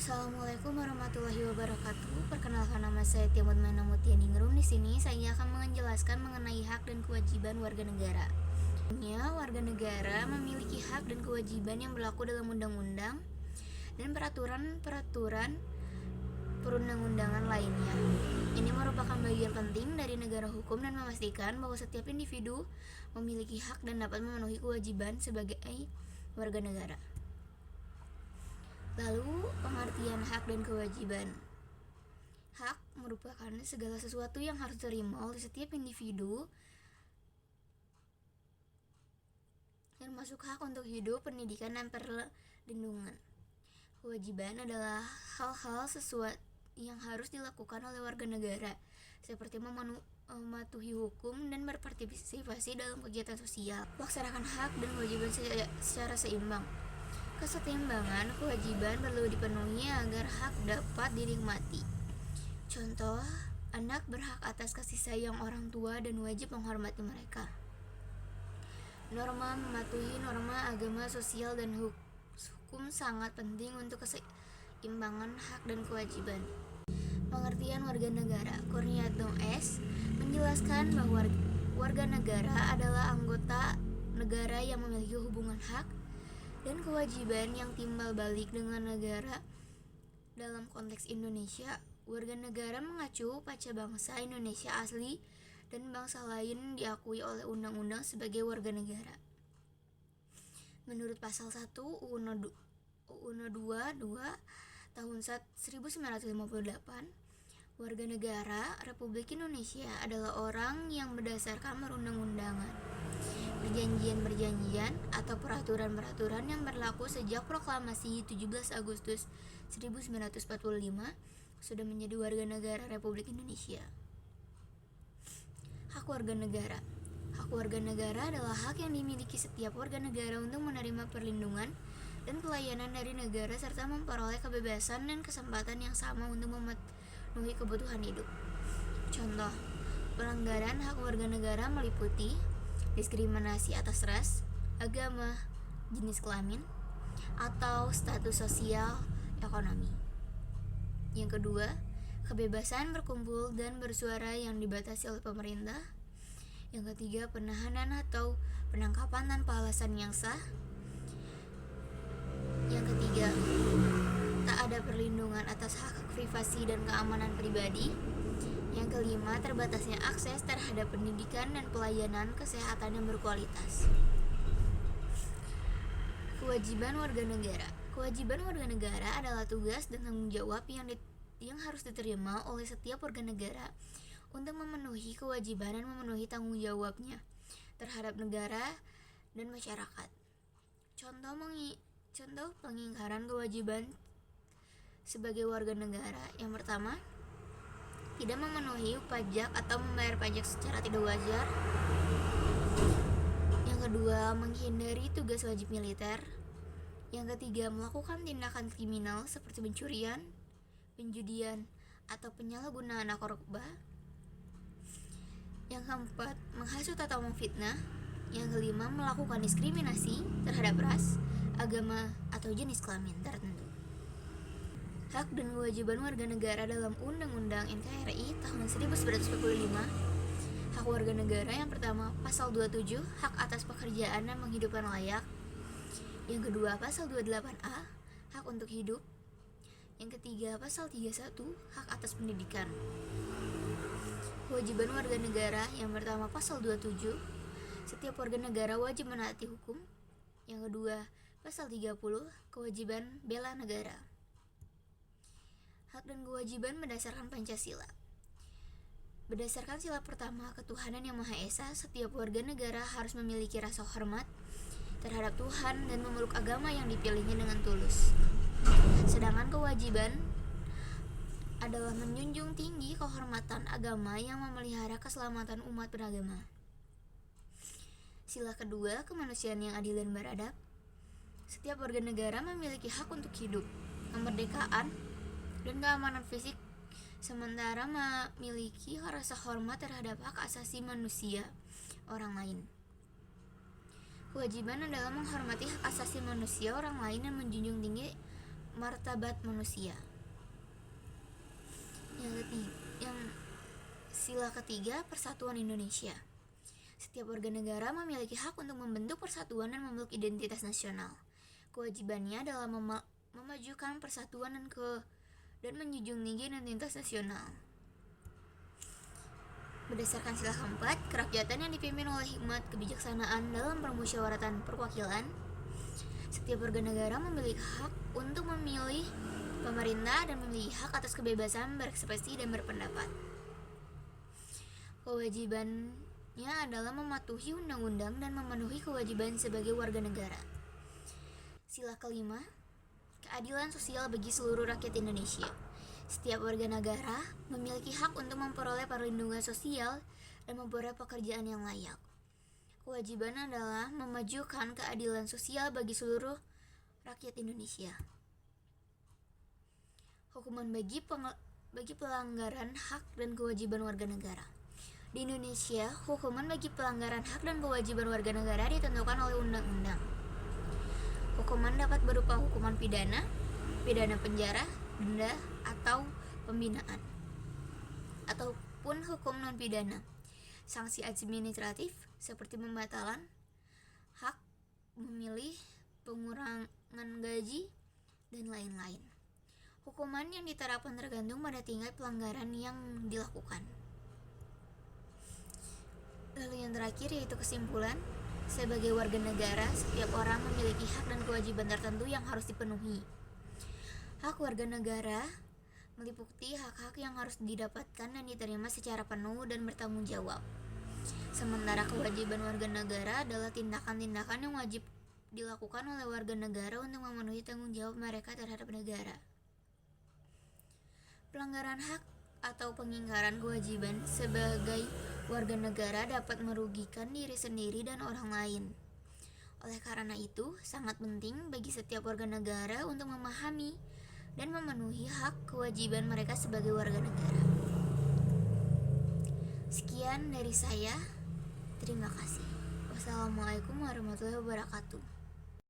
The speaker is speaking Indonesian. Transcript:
Assalamualaikum warahmatullahi wabarakatuh. Perkenalkan, nama saya Timur Mutia-Ningrum. Di sini saya akan menjelaskan mengenai hak dan kewajiban warga negara. Warga negara memiliki hak dan kewajiban yang berlaku dalam undang-undang dan peraturan perundang-undangan lainnya. Ini merupakan bagian penting dari negara hukum dan memastikan bahwa setiap individu memiliki hak dan dapat memenuhi kewajiban sebagai warga negara. Lalu, pengertian hak dan kewajiban. Hak merupakan segala sesuatu yang harus diterima oleh setiap individu, termasuk hak untuk hidup, pendidikan, dan perlindungan. Kewajiban adalah hal-hal sesuatu yang harus dilakukan oleh warga negara, seperti mematuhi hukum dan berpartisipasi dalam kegiatan sosial. Melaksanakan hak dan kewajiban secara seimbang. Kesetimbangan kewajiban perlu dipenuhi agar hak dapat dinikmati. Contoh, anak berhak atas kasih sayang orang tua dan wajib menghormati mereka. Norma mematuhi norma agama, sosial, dan hukum sangat penting untuk keseimbangan hak dan kewajiban. Pengertian warga negara. Kurniawan S. menjelaskan bahwa warga negara adalah anggota negara yang memiliki hubungan hak dan kewajiban yang timbal balik dengan negara. Dalam konteks Indonesia, warga negara mengacu pada bangsa Indonesia asli dan bangsa lain diakui oleh undang-undang sebagai warga negara. Menurut pasal 1 UU 22 tahun 1958, warga negara Republik Indonesia adalah orang yang berdasarkan perundang-undangan, perjanjian-perjanjian, atau peraturan-peraturan yang berlaku sejak proklamasi 17 Agustus 1945 sudah menjadi warga negara Republik Indonesia. Hak warga negara. Hak warga negara adalah hak yang dimiliki setiap warga negara untuk menerima perlindungan dan pelayanan dari negara serta memperoleh kebebasan dan kesempatan yang sama untuk memenuhi kebutuhan hidup. Contoh, pelanggaran hak warga negara meliputi diskriminasi atas ras, agama, jenis kelamin, atau status sosial ekonomi. Yang kedua, kebebasan berkumpul dan bersuara yang dibatasi oleh pemerintah. Yang ketiga, penahanan atau penangkapan tanpa alasan yang sah. Yang ketiga, tak ada perlindungan atas hak privasi dan keamanan pribadi. Yang kelima, terbatasnya akses terhadap pendidikan dan pelayanan kesehatan yang berkualitas. Kewajiban warga negara. Kewajiban warga negara adalah tugas dan tanggung jawab yang harus diterima oleh setiap warga negara untuk memenuhi kewajiban dan memenuhi tanggung jawabnya terhadap negara dan masyarakat. Contoh pengingkaran kewajiban sebagai warga negara. Yang pertama, tidak memenuhi pajak atau membayar pajak secara tidak wajar. Yang kedua, menghindari tugas wajib militer. Yang ketiga, melakukan tindakan kriminal seperti pencurian, penjudian, atau penyalahgunaan narkoba. Yang keempat, menghasut atau memfitnah. Yang kelima, melakukan diskriminasi terhadap ras, agama, atau jenis kelamin tertentu. Hak dan kewajiban warga negara dalam Undang-Undang NKRI tahun 1945. Hak warga negara yang pertama, pasal 27, hak atas pekerjaan dan penghidupan layak. Yang kedua, pasal 28A, hak untuk hidup. Yang ketiga, pasal 31, hak atas pendidikan. Kewajiban warga negara yang pertama, pasal 27, setiap warga negara wajib menaati hukum. Yang kedua, pasal 30, kewajiban bela negara. Hak dan kewajiban berdasarkan Pancasila. Berdasarkan sila pertama ketuhanan yang Maha Esa, setiap warga negara harus memiliki rasa hormat terhadap Tuhan dan memeluk agama yang dipilihnya dengan tulus. Sedangkan kewajiban adalah menjunjung tinggi kehormatan agama yang memelihara keselamatan umat beragama. Sila kedua, kemanusiaan yang adil dan beradab. Setiap warga negara memiliki hak untuk hidup, kemerdekaan, dan keamanan fisik, sementara memiliki rasa hormat terhadap hak asasi manusia orang lain. Kewajiban adalah menghormati hak asasi manusia orang lain dan menjunjung tinggi martabat manusia. Yang sila ketiga, persatuan Indonesia. Setiap warga negara memiliki hak untuk membentuk persatuan dan memeluk identitas nasional. Kewajibannya adalah memajukan persatuan dan menjunjung tinggi identitas nasional. Berdasarkan sila keempat, kerakyatan yang dipimpin oleh hikmat kebijaksanaan dalam permusyawaratan perwakilan, setiap warga negara memiliki hak untuk memilih pemerintah dan memiliki hak atas kebebasan berekspresi dan berpendapat. Kewajibannya adalah mematuhi undang-undang dan memenuhi kewajiban sebagai warga negara. Sila kelima, keadilan sosial bagi seluruh rakyat Indonesia. Setiap warga negara memiliki hak untuk memperoleh perlindungan sosial dan memperoleh pekerjaan yang layak. Kewajiban adalah memajukan keadilan sosial bagi seluruh rakyat Indonesia. Hukuman bagi pelanggaran hak dan kewajiban warga negara. Di Indonesia, hukuman bagi pelanggaran hak dan kewajiban warga negara ditentukan oleh undang-undang. Hukuman dapat berupa hukuman pidana, pidana penjara, denda, atau pembinaan, ataupun hukum non-pidana. Sanksi administratif seperti pembatalan hak memilih, pengurangan gaji, dan lain-lain. Hukuman yang diterapkan tergantung pada tingkat pelanggaran yang dilakukan. Lalu yang terakhir yaitu kesimpulan. Sebagai warga negara, setiap orang memiliki hak dan kewajiban tertentu yang harus dipenuhi. Hak warga negara meliputi hak-hak yang harus didapatkan dan diterima secara penuh dan bertanggung jawab. Sementara kewajiban warga negara adalah tindakan-tindakan yang wajib dilakukan oleh warga negara untuk memenuhi tanggung jawab mereka terhadap negara. Pelanggaran hak atau pengingkaran kewajiban sebagai warga negara dapat merugikan diri sendiri dan orang lain. Oleh karena itu, sangat penting bagi setiap warga negara untuk memahami dan memenuhi hak kewajiban mereka sebagai warga negara. Sekian dari saya. Terima kasih. Wassalamualaikum warahmatullahi wabarakatuh.